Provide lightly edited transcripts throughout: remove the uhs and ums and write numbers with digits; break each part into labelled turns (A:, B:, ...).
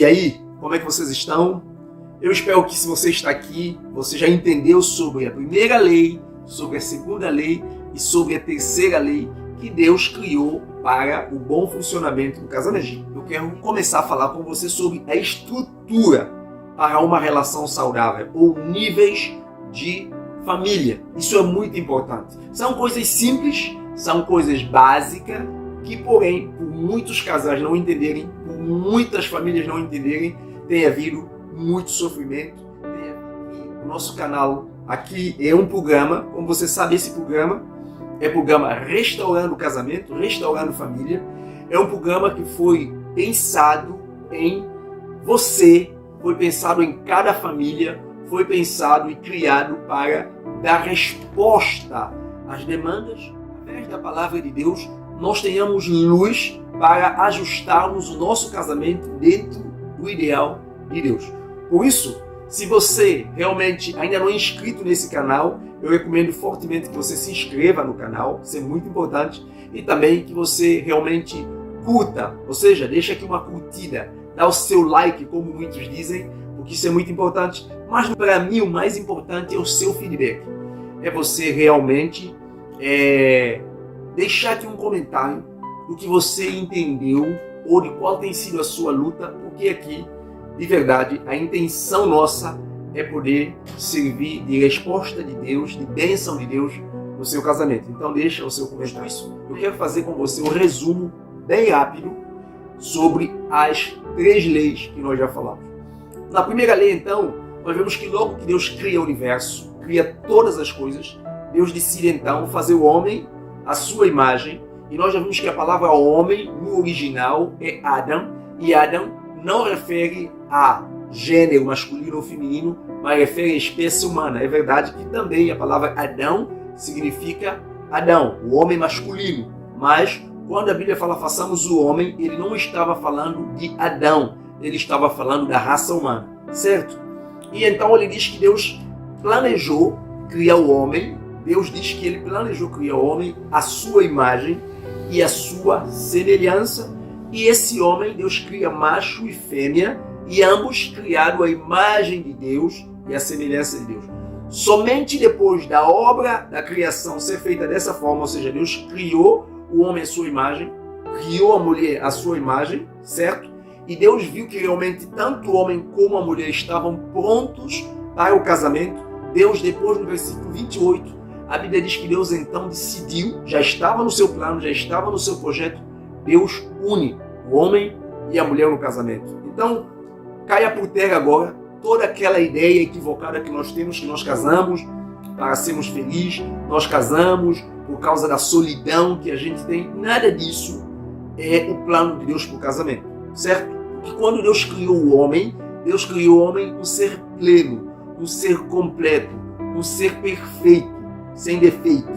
A: E aí, como é que vocês estão? Eu espero que se você está aqui, você já entendeu sobre a primeira lei, sobre a segunda lei e sobre a terceira lei que Deus criou para o bom funcionamento do casamento. Eu quero começar a falar com você sobre a estrutura para uma relação saudável, ou níveis de família. Isso é muito importante. São coisas simples, são coisas básicas, que porém, por muitos casais não entenderem, por muitas famílias não entenderem, tem havido muito sofrimento. O nosso canal aqui é um programa, como você sabe, esse programa é o programa Restaurando o Casamento, Restaurando Família. É um programa que foi pensado em você, foi pensado em cada família, foi pensado e criado para dar resposta às demandas. Através da palavra de Deus, nós tenhamos luz para ajustarmos o nosso casamento dentro do ideal de Deus. Por isso, se você realmente ainda não é inscrito nesse canal, eu recomendo fortemente que você se inscreva no canal, isso é muito importante, e também que você realmente curta, ou seja, deixa aqui uma curtida, dá o seu like, como muitos dizem, porque isso é muito importante, mas para mim o mais importante é o seu feedback. É você realmente deixar aqui um comentário do que você entendeu ou de qual tem sido a sua luta, porque aqui, de verdade, a intenção nossa é poder servir de resposta de Deus, de bênção de Deus no seu casamento. Então deixa o seu comentário. Isso, eu quero fazer com você um resumo bem rápido sobre as 3 leis que nós já falamos. Na primeira lei, então, nós vemos que logo que Deus cria o universo, cria todas as coisas, Deus decide então fazer o homem à sua imagem, e nós já vimos que a palavra homem no original é Adam, e Adam não refere a gênero masculino ou feminino, mas refere à espécie humana. É verdade que também a palavra Adão significa Adão, o homem masculino, mas quando a Bíblia fala façamos o homem, ele não estava falando de Adão, ele estava falando da raça humana, certo? E então ele diz que Deus planejou criar o homem, Deus diz que ele planejou criar o homem à sua imagem e à sua semelhança, e esse homem Deus cria macho e fêmea, e ambos criaram a imagem de Deus e a semelhança de Deus. Somente depois da obra da criação ser feita dessa forma, ou seja, Deus criou o homem à sua imagem, criou a mulher à sua imagem, certo? E Deus viu que realmente tanto o homem como a mulher estavam prontos para o casamento. Deus, depois no versículo 28, a Bíblia diz que Deus então decidiu, já estava no seu plano, já estava no seu projeto, Deus une o homem e a mulher no casamento. Então, caia por terra agora toda aquela ideia equivocada que nós temos, que nós casamos para sermos felizes, nós casamos por causa da solidão que a gente tem. Nada disso é o plano de Deus para o casamento, certo? Porque quando Deus criou o homem um ser pleno, um ser completo, um ser perfeito, sem defeito.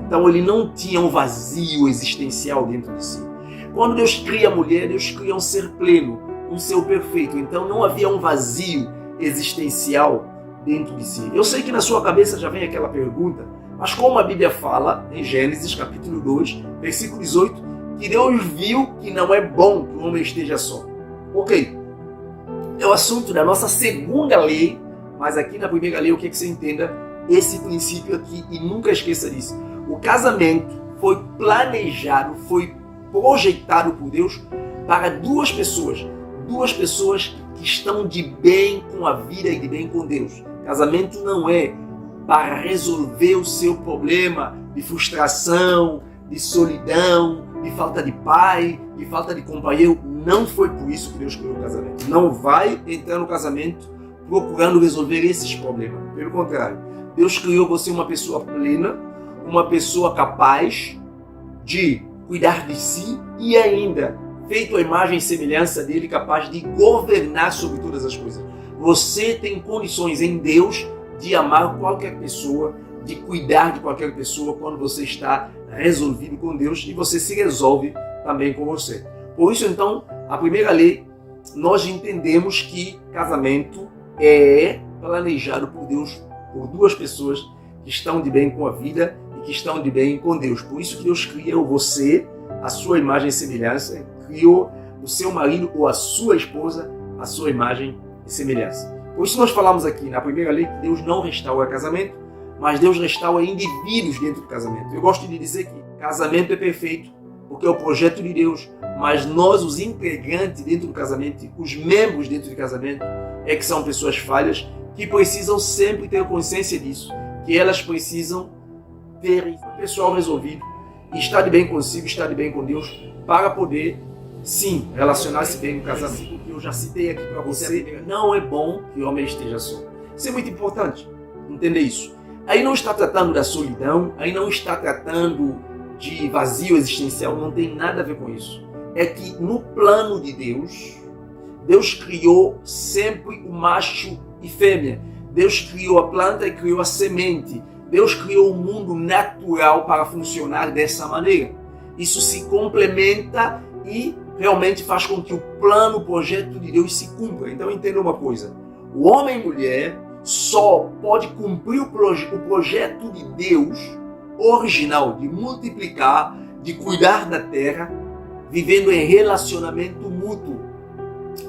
A: Então ele não tinha um vazio existencial dentro de si. Quando Deus cria a mulher, Deus cria um ser pleno, um ser perfeito. Então não havia um vazio existencial dentro de si. Eu sei que na sua cabeça já vem aquela pergunta, mas como a Bíblia fala em Gênesis capítulo 2, versículo 18, que Deus viu que não é bom que o homem esteja só. Ok, é o assunto da nossa segunda lei, mas aqui na primeira lei eu quero que você entenda esse princípio aqui e nunca esqueça disso. O casamento foi planejado, foi projetado por Deus para duas pessoas que estão de bem com a vida e de bem com Deus. Casamento não é para resolver o seu problema de frustração, de solidão, de falta de pai, de falta de companheiro. Não foi por isso que Deus criou o casamento. Não vai entrar no casamento procurando resolver esses problemas. Pelo contrário, Deus criou você uma pessoa plena, uma pessoa capaz de cuidar de si e ainda, feito a imagem e semelhança dele, capaz de governar sobre todas as coisas. Você tem condições em Deus de amar qualquer pessoa, de cuidar de qualquer pessoa quando você está resolvido com Deus e você se resolve também com você. Por isso, então, a primeira lei, nós entendemos que casamento é planejado por Deus por duas pessoas que estão de bem com a vida e que estão de bem com Deus. Por isso que Deus criou você, a sua imagem e semelhança, criou o seu marido ou a sua esposa a sua imagem e semelhança. Por isso nós falamos aqui na primeira lei que Deus não restaura casamento, mas Deus restaura indivíduos dentro do casamento. Eu gosto de dizer que casamento é perfeito, porque é o projeto de Deus, mas nós, os integrantes dentro do casamento, os membros dentro do casamento, é que são pessoas falhas, que precisam sempre ter consciência disso, que elas precisam ter o pessoal resolvido, e estar de bem consigo, estar de bem com Deus, para poder, sim, relacionar-se bem no casamento. Eu já citei aqui para você, não é bom que o homem esteja só. Isso é muito importante, entender isso. Aí não está tratando da solidão, aí não está tratando de vazio existencial, não tem nada a ver com isso. É que no plano de Deus, Deus criou sempre o macho e fêmea. Deus criou a planta e criou a semente. Deus criou o mundo natural para funcionar dessa maneira. Isso se complementa e realmente faz com que o plano, o projeto de Deus se cumpra. Então entenda uma coisa, o homem e mulher só pode cumprir o projeto de Deus original, de multiplicar, de cuidar da terra, vivendo em relacionamento mútuo.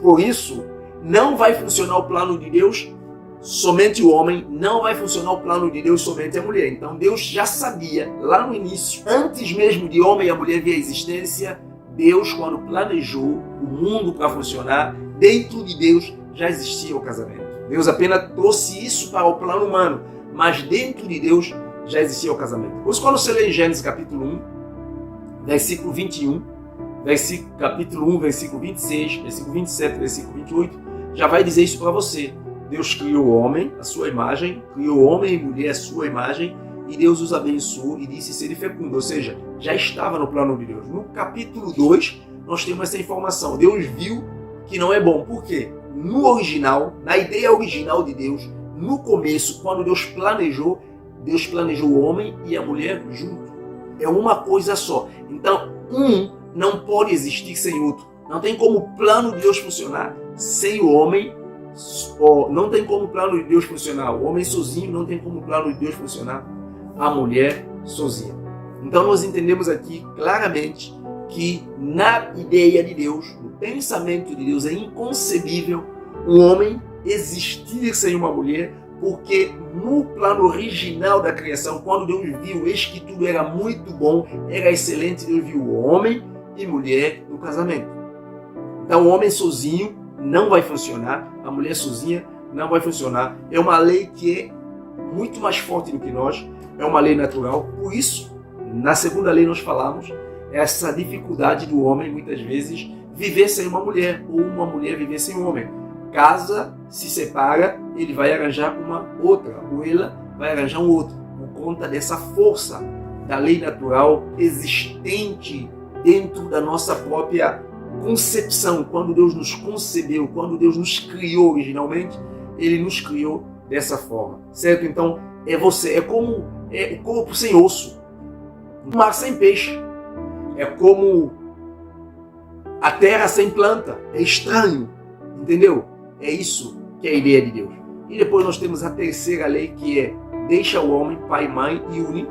A: Por isso, não vai funcionar o plano de Deus somente o homem, não vai funcionar o plano de Deus somente a mulher. Então Deus já sabia, lá no início, antes mesmo de homem e a mulher vir à existência, Deus, quando planejou o mundo para funcionar, dentro de Deus já existia o casamento. Deus apenas trouxe isso para o plano humano, mas dentro de Deus já existia o casamento. Por isso, quando você lê em Gênesis capítulo 1, versículo 21, capítulo 1, versículo 26, versículo 27, versículo 28, já vai dizer isso para você. Deus criou o homem, a sua imagem, criou homem e mulher, a sua imagem, e Deus os abençoou e disse ser fecundos, ou seja, já estava no plano de Deus. No capítulo 2, nós temos essa informação. Deus viu que não é bom. Por quê? No original, na ideia original de Deus, no começo, quando Deus planejou o homem e a mulher junto. É uma coisa só. Então, um não pode existir sem outro. Não tem como o plano de Deus funcionar sem o homem. Não tem como o plano de Deus funcionar. O homem sozinho não tem como o plano de Deus funcionar. A mulher sozinha. Então nós entendemos aqui claramente que na ideia de Deus, no pensamento de Deus, é inconcebível um homem existir sem uma mulher, porque no plano original da criação, quando Deus viu, eis que tudo era muito bom, era excelente, Deus viu o homem e mulher no casamento. Então o homem sozinho não vai funcionar, a mulher sozinha não vai funcionar. É uma lei que é muito mais forte do que nós, é uma lei natural. Por isso, na segunda lei nós falamos essa dificuldade do homem, muitas vezes, viver sem uma mulher, ou uma mulher viver sem um homem. Casa, se separa, ele vai arranjar uma outra, ou ela vai arranjar um outro, por conta dessa força da lei natural existente dentro da nossa própria concepção. Quando Deus nos concebeu, quando Deus nos criou originalmente, Ele nos criou dessa forma, certo? Então, é como o corpo sem osso, o mar sem peixe, é como a terra sem planta, é estranho, entendeu? É isso que é a ideia de Deus. E depois nós temos a terceira lei, que é: deixa o homem, pai e mãe, e une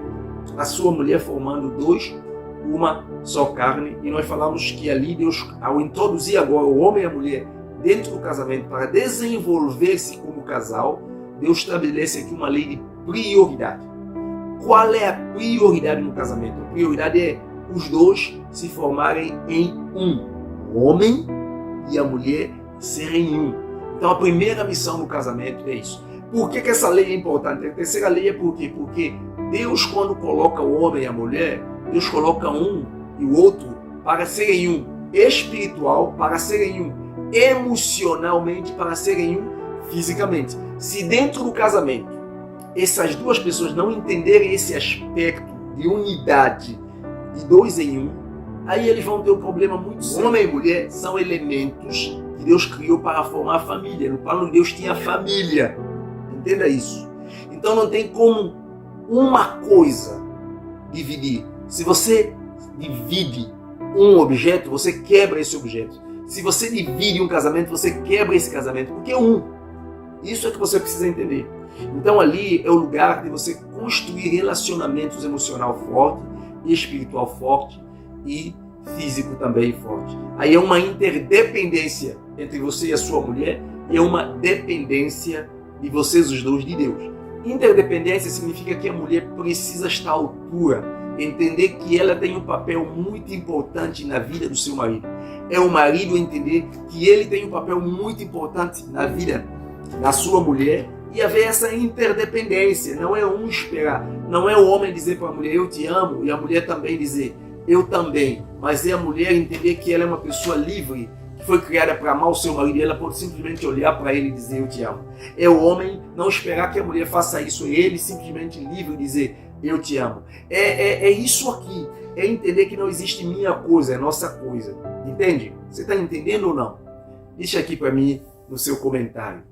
A: a sua mulher, formando dois, uma só carne. E nós falamos que ali Deus, ao introduzir agora o homem e a mulher dentro do casamento para desenvolver-se como casal, Deus estabelece aqui uma lei de prioridade. Qual é a prioridade no casamento? A prioridade é os dois se formarem em um. O homem e a mulher serem um. Então a primeira missão no casamento é isso. Por que essa lei é importante? A terceira lei é por quê? Porque Deus, quando coloca o homem e a mulher, Deus coloca um e o outro para serem um. Espiritual para serem um. Emocionalmente para serem um fisicamente. Se dentro do casamento essas duas pessoas não entenderem esse aspecto de unidade, de dois em um, aí eles vão ter um problema muito sério. Homem e mulher são elementos que Deus criou para formar a família. No plano de Deus tinha família. Entenda isso. Então não tem como uma coisa dividir. Se você divide um objeto, você quebra esse objeto. Se você divide um casamento, você quebra esse casamento, porque é um. Isso é que você precisa entender. Então ali é o lugar de você construir relacionamentos emocional forte, espiritual forte e físico também forte. Aí é uma interdependência entre você e a sua mulher e é uma dependência de vocês os dois de Deus. Interdependência significa que a mulher precisa estar à altura, entender que ela tem um papel muito importante na vida do seu marido. É o marido entender que ele tem um papel muito importante na vida da sua mulher e haver essa interdependência. Não é um esperar, não é o homem dizer para a mulher eu te amo e a mulher também dizer eu também, mas é a mulher entender que ela é uma pessoa livre, que foi criada para amar o seu marido e ela pode simplesmente olhar para ele e dizer eu te amo. É o homem não esperar que a mulher faça isso, é ele simplesmente livre e dizer eu te amo. É isso aqui, é entender que não existe minha coisa, é nossa coisa. Entende? Você está entendendo ou não? Deixa aqui para mim no seu comentário.